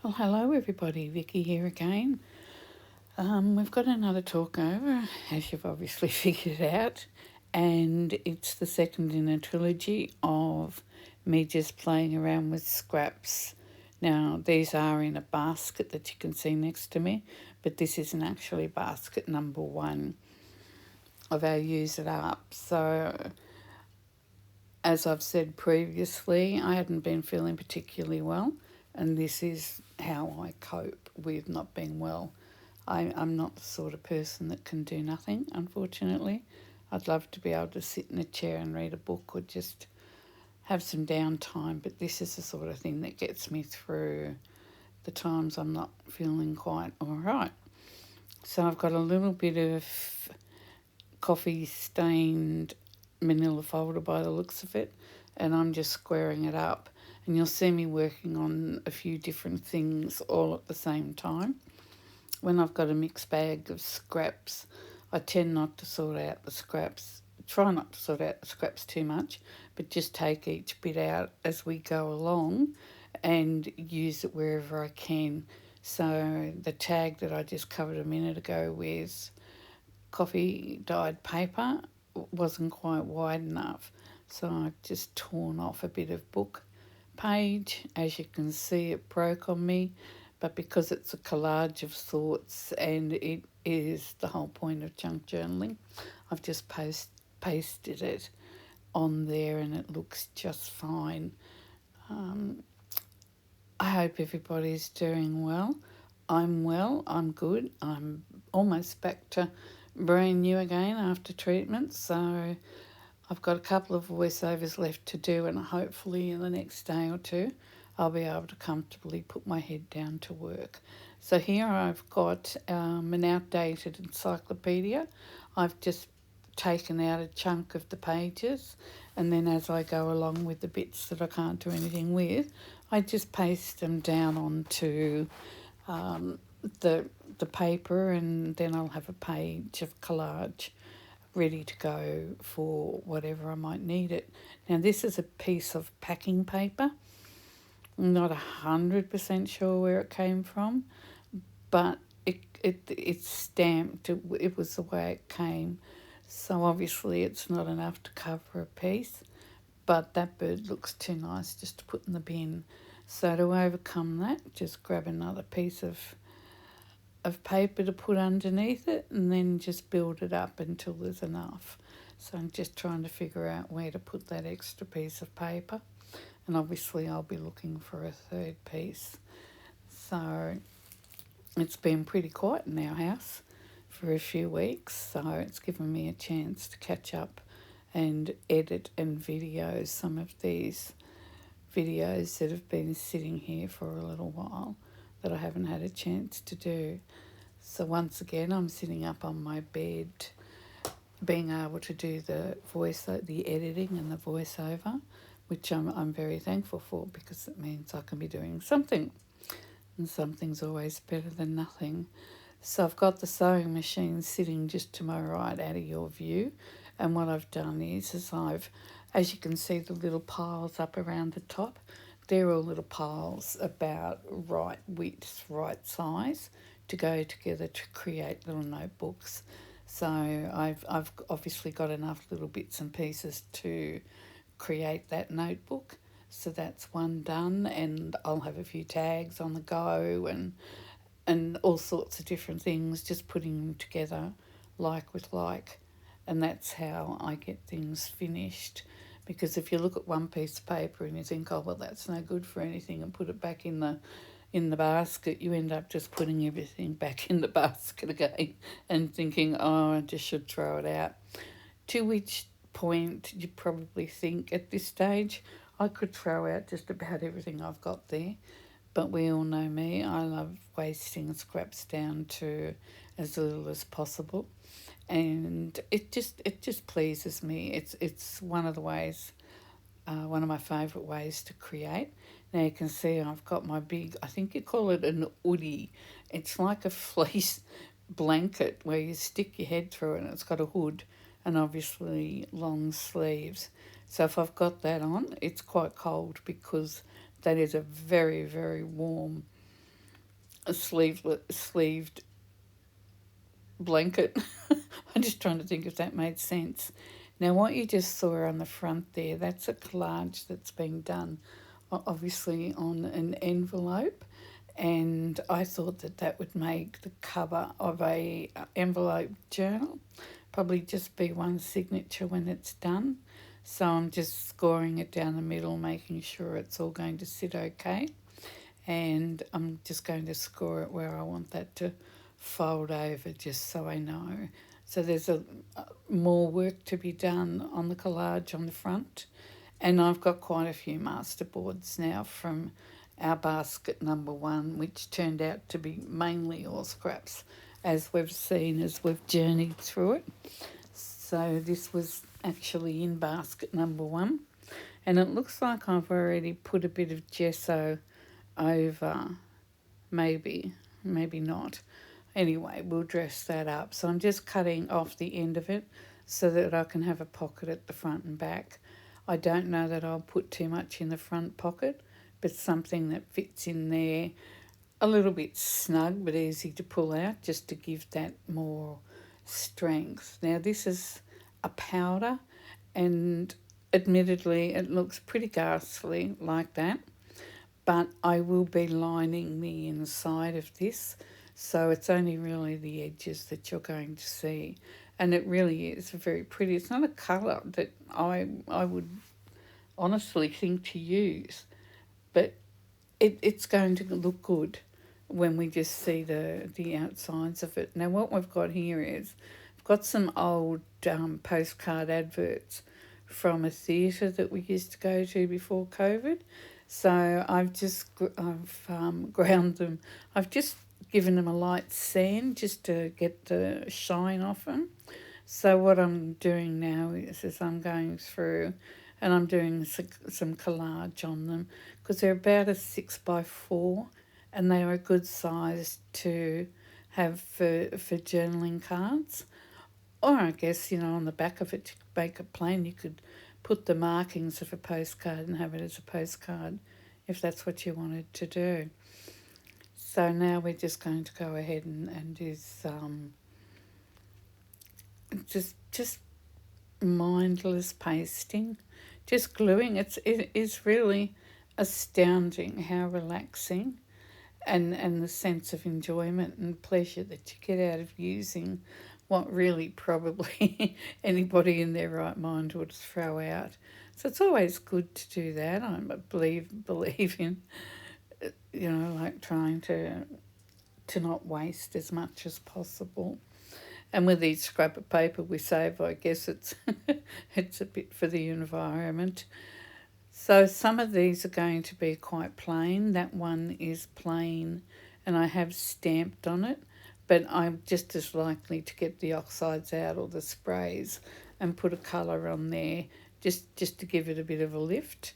Well, hello everybody, Vicky here again. We've got another talk over, as you've obviously figured out, and it's the second in a trilogy of me just playing around with scraps. Now, these are in a basket that you can see next to me, but this isn't actually basket number one of our Use It Up. So, as I've said previously, I hadn't been feeling particularly well, and this is how I cope with not being well. I'm not the sort of person that can do nothing, unfortunately. I'd love to be able to sit in a chair and read a book or just have some downtime, but this is the sort of thing that gets me through the times I'm not feeling quite all right. So I've got a little bit of coffee stained manila folder by the looks of it, and I'm just squaring it up. And you'll see me working on a few different things all at the same time. When I've got a mixed bag of scraps, I tend not to sort out the scraps, try not to sort out the scraps too much, but just take each bit out as we go along and use it wherever I can. So the tag that I just covered a minute ago with coffee dyed paper wasn't quite wide enough, so I've just torn off a bit of book page. As you can see, it broke on me, but because it's a collage of thoughts and it is the whole point of junk journaling, I've just pasted it on there and it looks just fine. I hope everybody's doing well. I'm well, I'm good. I'm almost back to brand new again after treatment, so I've got a couple of voiceovers left to do, and hopefully in the next day or two I'll be able to comfortably put my head down to work. So here I've got an outdated encyclopedia. I've just taken out a chunk of the pages, and then as I go along with the bits that I can't do anything with, I just paste them down onto the paper, and then I'll have a page of collage ready to go for whatever I might need it. Now this is a piece of packing paper. I'm not 100% sure where it came from, but it's stamped. It was the way it came. So obviously it's not enough to cover a piece, but that bird looks too nice just to put in the bin. So to overcome that, just grab another piece of paper to put underneath it and then just build it up until there's enough. So I'm just trying to figure out where to put that extra piece of paper, and obviously I'll be looking for a third piece. So it's been pretty quiet in our house for a few weeks, so it's given me a chance to catch up and edit and video some of these videos that have been sitting here for a little while that I haven't had a chance to do. So once again, I'm sitting up on my bed, being able to do the editing and the voiceover, which I'm very thankful for, because it means I can be doing something, and something's always better than nothing. So I've got the sewing machine sitting just to my right out of your view, and what I've done is I've, as you can see, the little piles up around the top, they're all little piles about right width, right size to go together to create little notebooks. So I've obviously got enough little bits and pieces to create that notebook. So that's one done, and I'll have a few tags on the go and all sorts of different things, just putting them together like with like. And that's how I get things finished. Because if you look at one piece of paper and you think, oh, well, that's no good for anything, and put it back in the basket, you end up just putting everything back in the basket again and thinking, oh, I just should throw it out. To which point you probably think at this stage, I could throw out just about everything I've got there. But we all know me, I love wasting scraps down to as little as possible. And it just pleases me. It's one of the ways, one of my favourite ways to create. Now you can see I've got my big, I think you call it an hoodie. It's like a fleece blanket where you stick your head through it, and it's got a hood and obviously long sleeves. So if I've got that on, it's quite cold, because that is a very, very warm a sleeved blanket. I'm just trying to think if that made sense. Now, what you just saw on the front there, that's a collage that's been done, obviously on an envelope, and I thought that that would make the cover of a envelope journal. Probably just be one signature when it's done. So I'm just scoring it down the middle, making sure it's all going to sit okay. And I'm just going to score it where I want that to fold over, just so I know. So there's more work to be done on the collage on the front. And I've got quite a few masterboards now from our basket number one, which turned out to be mainly all scraps, as we've seen as we've journeyed through it. So this was actually in basket number one. And it looks like I've already put a bit of gesso over, maybe not. Anyway, we'll dress that up. So I'm just cutting off the end of it so that I can have a pocket at the front and back. I don't know that I'll put too much in the front pocket, but something that fits in there a little bit snug but easy to pull out, just to give that more strength. Now this is a powder, and admittedly it looks pretty ghastly like that, but I will be lining the inside of this, so it's only really the edges that you're going to see. And it really is very pretty. It's not a colour that I would honestly think to use, but it's going to look good when we just see the outsides of it. Now what we've got here is, I've got some old postcard adverts from a theatre that we used to go to before COVID. So I've ground them. I've just given them a light sand just to get the shine off them. So what I'm doing now is I'm going through and I'm doing some collage on them, because they're about a 6x4 and they are a good size to have for journaling cards. Or I guess, on the back of it to make it plain, you could put the markings of a postcard and have it as a postcard if that's what you wanted to do. So now we're just going to go ahead and do some just mindless pasting, just gluing. It is really astounding how relaxing and the sense of enjoyment and pleasure that you get out of using what really probably anybody in their right mind would throw out. So it's always good to do that. I believe in, like trying to not waste as much as possible. And with each scrap of paper we save, I guess it's it's a bit for the environment. So some of these are going to be quite plain. That one is plain and I have stamped on it, but I'm just as likely to get the oxides out or the sprays and put a colour on there just to give it a bit of a lift.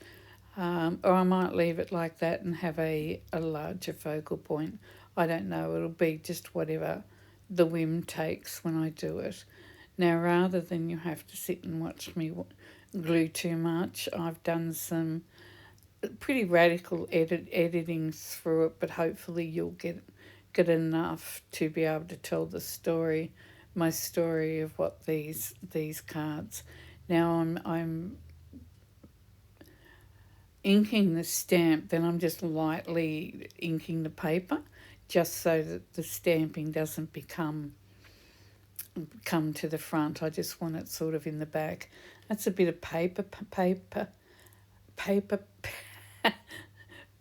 Or I might leave it like that and have a larger focal point. I don't know, it'll be just whatever the whim takes when I do it. Now, rather than you have to sit and watch me glue too much, I've done some pretty radical editing through it, but hopefully you'll get enough to be able to tell the story, my story of what these cards. Now I'm inking the stamp, then I'm just lightly inking the paper, just so that the stamping doesn't come to the front. I just want it sort of in the back. That's a bit of paper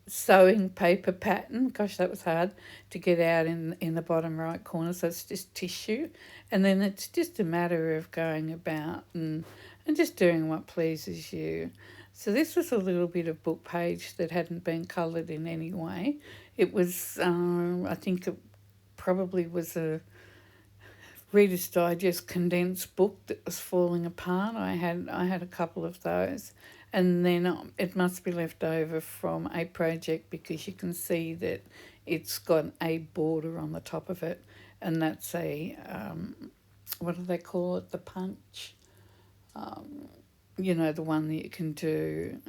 sewing paper pattern. Gosh, that was hard to get out in the bottom right corner. So it's just tissue, and then it's just a matter of going about and just doing what pleases you. So this was a little bit of book page that hadn't been coloured in any way. It was, I think it probably was a Reader's Digest condensed book that was falling apart. I had a couple of those, and then it must be left over from a project, because you can see that it's got a border on the top of it, and that's a what do they call it? The punch. The one that you can do.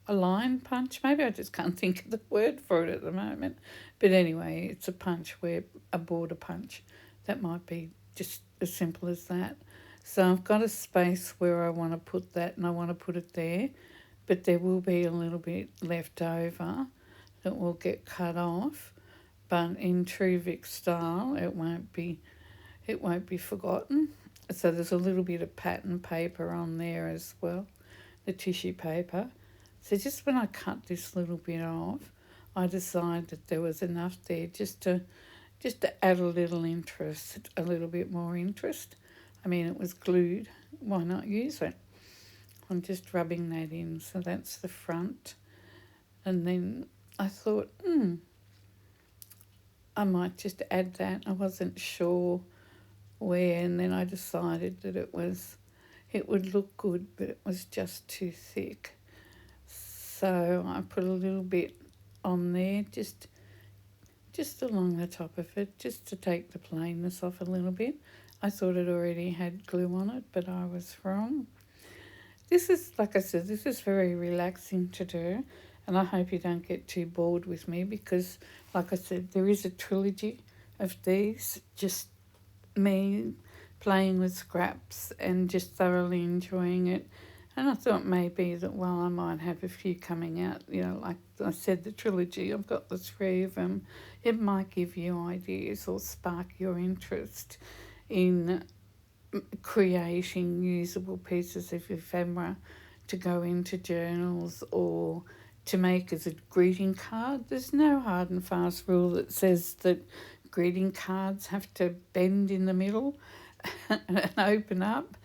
a line punch. Maybe I just can't think of the word for it at the moment. But anyway, it's a punch where a border punch. That might be just as simple as that. So I've got a space where I want to put that and I want to put it there, but there will be a little bit left over that will get cut off. But in true Vic style, it won't be forgotten. So there's a little bit of pattern paper on there as well, the tissue paper. So just when I cut this little bit off, I decided that there was enough there just to add a little interest, a little bit more interest. I mean, it was glued. Why not use it? I'm just rubbing that in. So that's the front. And then I thought, I might just add that. I wasn't sure where, and then I decided that it would look good, but it was just too thick. So I put a little bit on there, just along the top of it, just to take the plainness off a little bit. I thought it already had glue on it, but I was wrong. This is, like I said, this is very relaxing to do, and I hope you don't get too bored with me because, like I said, there is a trilogy of these, just me playing with scraps and just thoroughly enjoying it. And I thought maybe that, well, I might have a few coming out, like I said, the trilogy, I've got the 3 of them. It might give you ideas or spark your interest in creating usable pieces of ephemera to go into journals or to make as a greeting card. There's no hard and fast rule that says that greeting cards have to bend in the middle and open up.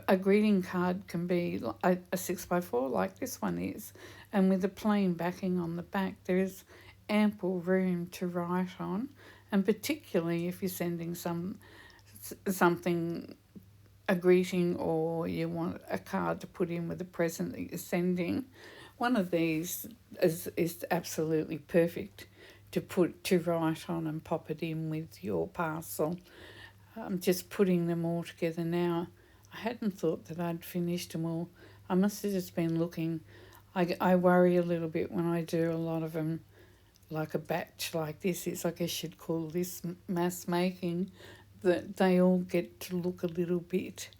A greeting card can be a 6x4 like this one is, and with a plain backing on the back, there is ample room to write on, and particularly if you're sending something, a greeting, or you want a card to put in with a present that you're sending, one of these is absolutely perfect to write on and pop it in with your parcel. I'm just putting them all together now. I hadn't thought that I'd finished them all. I must have just been looking. I worry a little bit when I do a lot of them, like a batch like this. It's, I guess you'd call this mass making, that they all get to look a little bit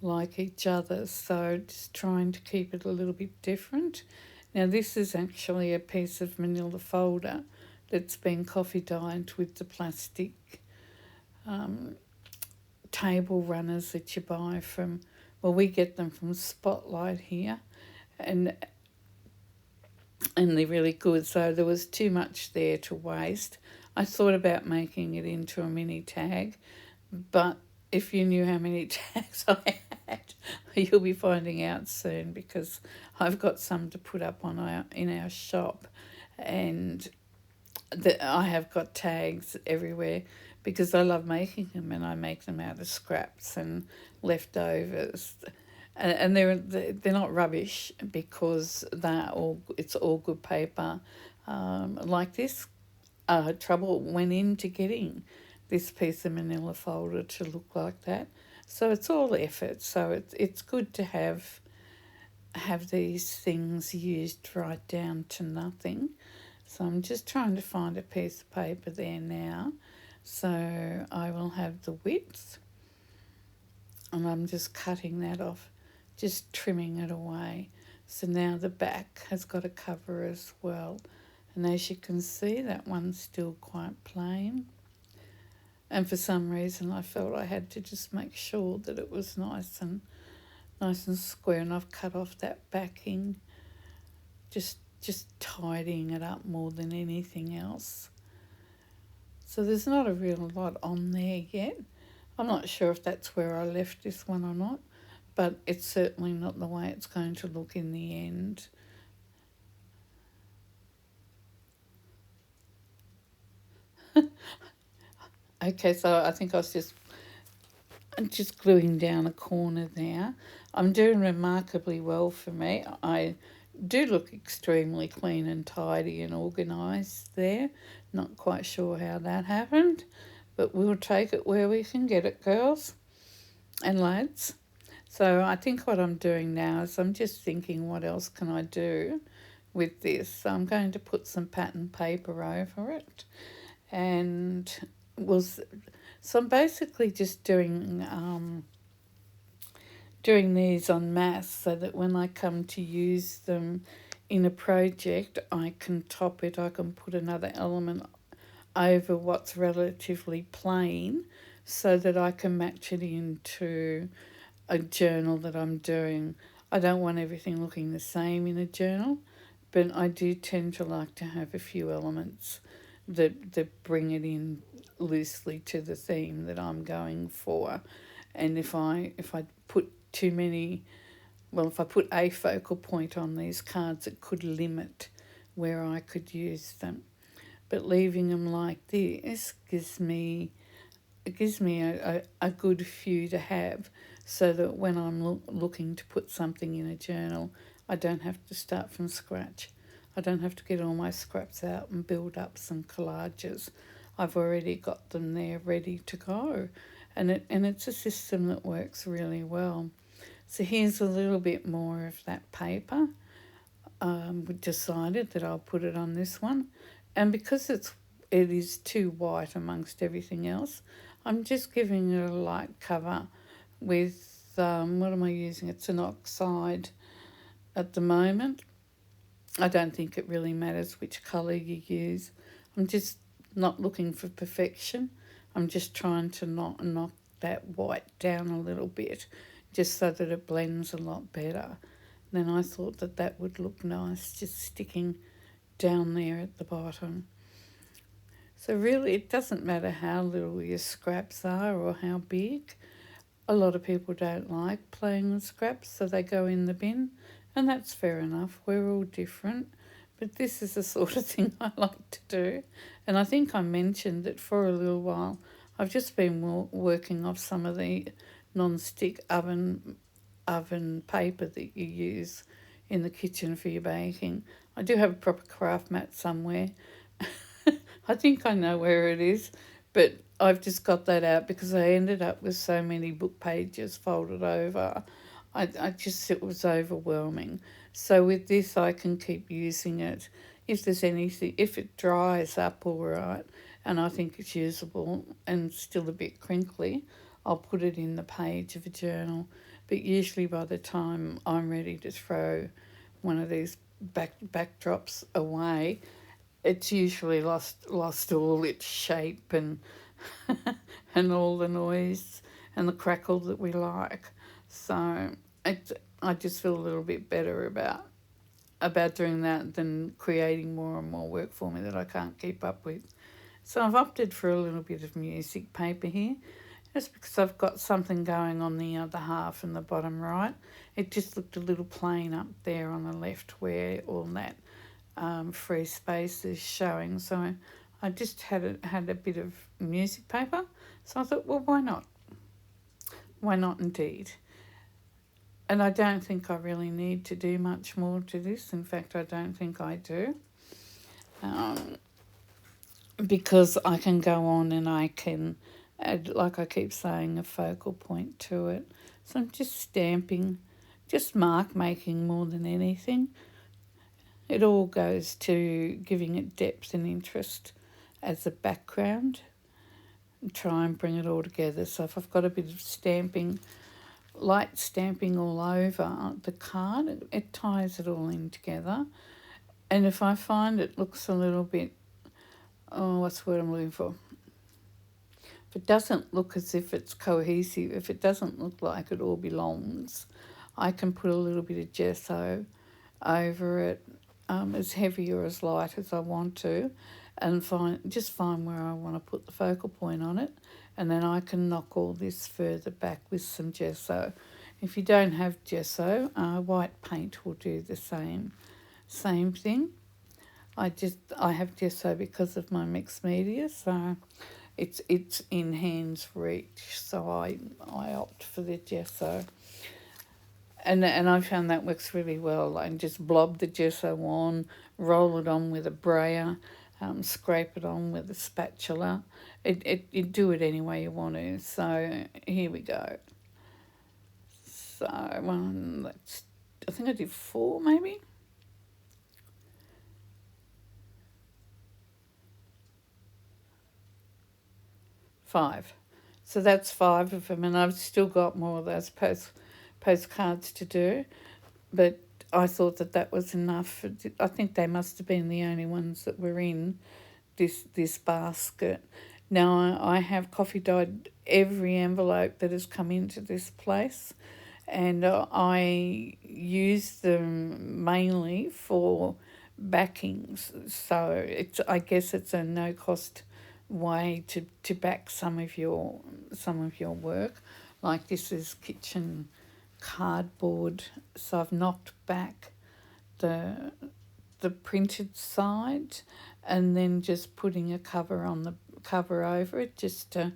like each other. So just trying to keep it a little bit different. Now this is actually a piece of manila folder that's been coffee dyed with the plastic table runners that you buy from, well, we get them from Spotlight here, and they're really good. So there was too much there to waste. I thought about making it into a mini tag, but if you knew how many tags I had, you'll be finding out soon, because I've got some to put up in our shop, and I have got tags everywhere because I love making them, and I make them out of scraps and leftovers, and they're not rubbish because it's all good paper. Like this, trouble went into getting this piece of manila folder to look like that, so it's all effort. So it's good to have these things used right down to nothing. So I'm just trying to find a piece of paper there now. So I will have the width, and I'm just cutting that off, just trimming it away. So now the back has got a cover as well. And as you can see, that one's still quite plain. And for some reason I felt I had to just make sure that it was nice and square, and I've cut off that backing, just tidying it up more than anything else. So there's not a real lot on there yet. I'm not sure if that's where I left this one or not, but it's certainly not the way it's going to look in the end. Okay, so I think I was just gluing down a corner there. I'm doing remarkably well for me. I do look extremely clean and tidy and organised there. Not quite sure how that happened, but we'll take it where we can get it, girls and lads. So I think what I'm doing now is I'm just thinking, what else can I do with this. So I'm going to put some pattern paper over it, and was so I'm basically just doing these en masse so that when I come to use them in a project, I can top it. I can put another element over what's relatively plain so that I can match it into a journal that I'm doing. I don't want everything looking the same in a journal, but I do tend to like to have a few elements that bring it in loosely to the theme that I'm going for. And if I put too many, well, if I put a focal point on these cards, it could limit where I could use them. But leaving them like this gives me a good few to have, so that when I'm looking to put something in a journal, I don't have to start from scratch. I don't have to get all my scraps out and build up some collages. I've already got them there ready to go. And it's a system that works really well. So here's a little bit more of that paper. We decided that I'll put it on this one. And because it is too white amongst everything else, I'm just giving it a light cover with, what am I using? It's an oxide at the moment. I don't think it really matters which colour you use. I'm just not looking for perfection. I'm just trying to knock that white down a little bit, just so that it blends a lot better. Then I thought that would look nice, just sticking down there at the bottom. So really, it doesn't matter how little your scraps are or how big. A lot of people don't like playing with scraps, so they go in the bin, and that's fair enough. We're all different, but this is the sort of thing I like to do. And I think I mentioned that for a little while I've just been working off some of the non-stick oven paper that you use in the kitchen for your baking. I do have a proper craft mat somewhere. I think I know where it is, but I've just got that out because I ended up with so many book pages folded over. It was overwhelming. So with this, I can keep using it. If there's anything, if it dries up all right, and I think it's usable and still a bit crinkly, I'll put it in the page of a journal. But usually by the time I'm ready to throw one of these backdrops away, it's usually lost all its shape and and all the noise and the crackle that we like. So I just feel a little bit better about doing that than creating more and more work for me that I can't keep up with. So I've opted for a little bit of music paper here, just because I've got something going on the other half in the bottom right. It just looked a little plain up there on the left where all that free space is showing. So I just had a bit of music paper. So I thought, well, why not? Why not indeed? And I don't think I really need to do much more to this. In fact, I don't think I do. Because I can go on and I can add, like I keep saying, a focal point to it. So I'm just stamping, just mark making more than anything. It all goes to giving it depth and interest as a background and try and bring it all together. So if I've got a bit of stamping, light stamping all over the card, it ties it all in together. And if I find it looks a little bit, what's the word I'm looking for? If it doesn't look as if it's cohesive, if it doesn't look like it all belongs, I can put a little bit of gesso over it, as heavy or as light as I want to, and find where I want to put the focal point on it, and then I can knock all this further back with some gesso. If you don't have gesso, white paint will do the same thing. I have gesso because of my mixed media, so it's in hand's reach, so I opt for the gesso. And I found that works really well. I just blob the gesso on, roll it on with a brayer, scrape it on with a spatula. You do it any way you want to. So here we go. So I think I did 4 maybe. 5. So that's 5 of them, and I've still got more of those postcards to do, but I thought that was enough. I think they must have been the only ones that were in this basket. Now I have coffee dyed every envelope that has come into this place, and I use them mainly for backings. So I guess it's a no cost way to back some of your work. Like this is kitchen cardboard, so I've knocked back the printed side and then just putting a cover over it just to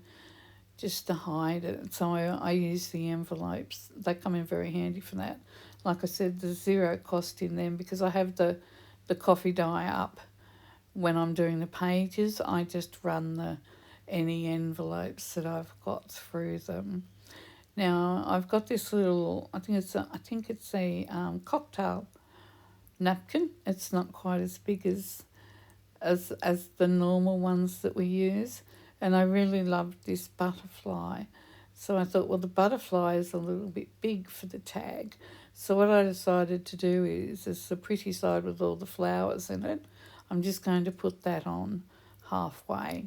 hide it. So I use the envelopes. They come in very handy for that. Like I said, there's zero cost in them because I have the coffee dye up. When I'm doing the pages, I just run any envelopes that I've got through them. Now I've got this little. I think it's a cocktail napkin. It's not quite as big as the normal ones that we use, and I really loved this butterfly. So I thought, well, the butterfly is a little bit big for the tag. So what I decided to do is the pretty side with all the flowers in it. I'm just going to put that on halfway.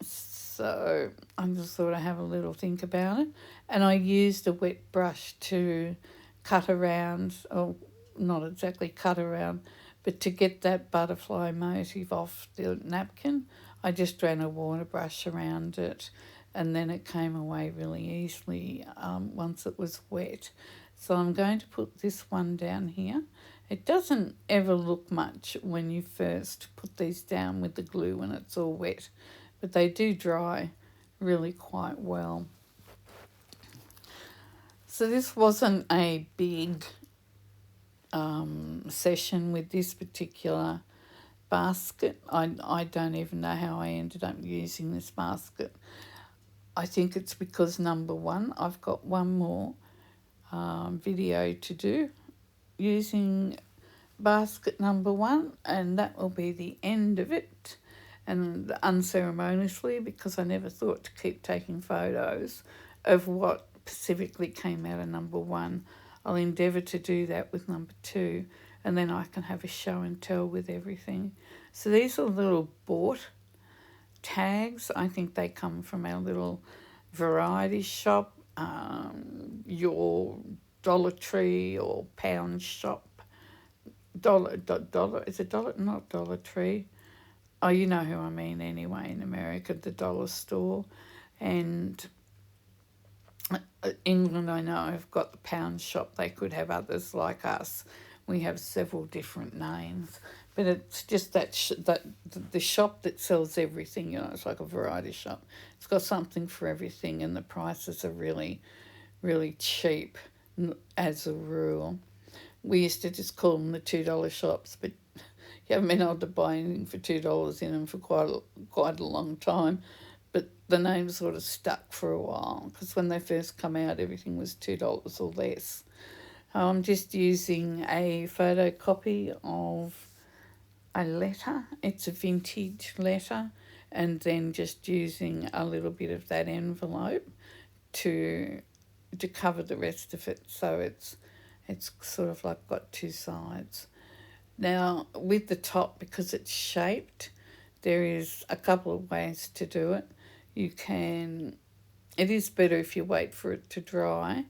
So I just thought I'd have a little think about it. And I used a wet brush to cut around, or not exactly cut around, but to get that butterfly motif off the napkin, I just ran a water brush around it, and then it came away really easily once it was wet. So I'm going to put this one down here. It doesn't ever look much when you first put these down with the glue when it's all wet, but they do dry really quite well. So this wasn't a big session with this particular basket. I don't even know how I ended up using this basket. I think it's because number one, I've got one more video to do using basket number 1, and that will be the end of it. And unceremoniously, because I never thought to keep taking photos of what specifically came out of number 1, I'll endeavour to do that with number 2, and then I can have a show and tell with everything. So these are little bought tags. I think they come from our little variety shop, your Dollar Tree or pound shop. Dollar, is it dollar? Not Dollar Tree. Oh, you know who I mean anyway, in America, the dollar store. And England, I know, have got the pound shop. They could have others like us. We have several different names. But it's just that the shop that sells everything, it's like a variety shop. It's got something for everything, and the prices are really, really cheap as a rule. We used to just call them the $2 shops, but you haven't been able to buy anything for $2 in them for quite a long time. But the name sort of stuck for a while, because when they first come out, everything was $2 or less. I'm just using a photocopy of a letter. It's a vintage letter, and then just using a little bit of that envelope to cover the rest of it, so it's sort of like got two sides. Now with the top, because it's shaped, there is a couple of ways to do it. It is better if you wait for it to dry,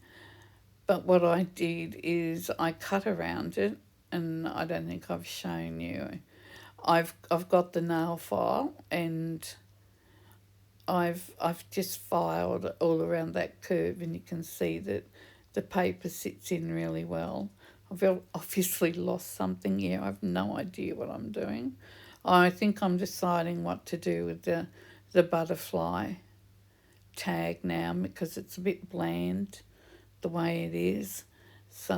but what I did is I cut around it, and I don't think I've shown you. I've got the nail file, and I've just filed all around that curve, and you can see that the paper sits in really well. I've obviously lost something here. I have no idea what I'm doing. I think I'm deciding what to do with the butterfly tag now, because it's a bit bland the way it is. So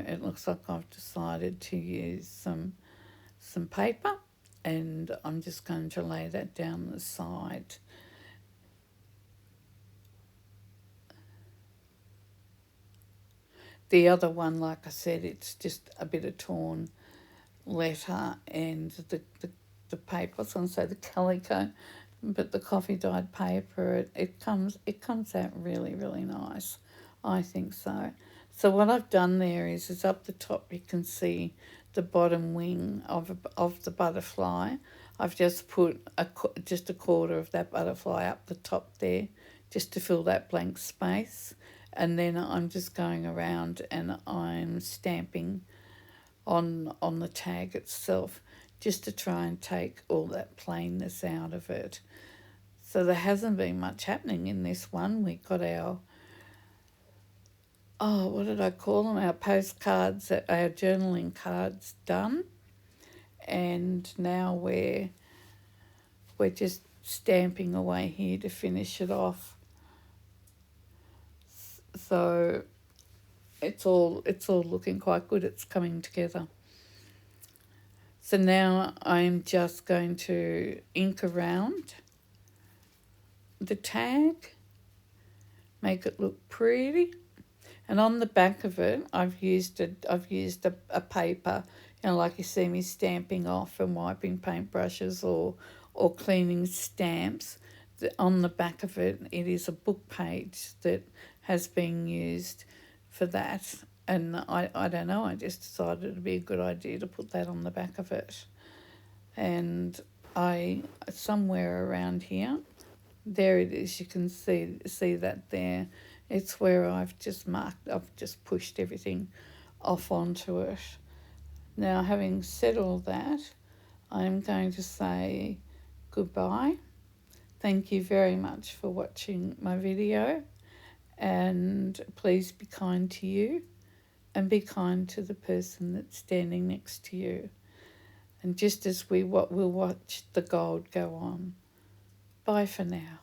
it looks like I've decided to use some paper, and I'm just going to lay that down the side. The other one, like I said, it's just a bit of torn letter, and the paper, I was going to say the calico, but the coffee dyed paper, it comes out really, really nice. I think so. So what I've done there is up the top you can see the bottom wing of the butterfly. I've just put just a quarter of that butterfly up the top there, just to fill that blank space. And then I'm just going around and I'm stamping on the tag itself, just to try and take all that plainness out of it. So there hasn't been much happening in this one. We got our, what did I call them? Our postcards, our journaling cards done. And now we're just stamping away here to finish it off. So it's all looking quite good. It's coming together. So now I'm just going to ink around the tag, make it look pretty. And on the back of it, I've used a paper, like you see me stamping off and wiping paintbrushes or cleaning stamps. On the back of it, it is a book page that has been used for that. And I don't know, I just decided it'd be a good idea to put that on the back of it. And somewhere around here, there it is, you can see that there. It's where I've just pushed everything off onto it. Now, having said all that, I'm going to say goodbye. Thank you very much for watching my video, and please be kind to you and be kind to the person that's standing next to you. And just as we'll watch the gold go on. Bye for now.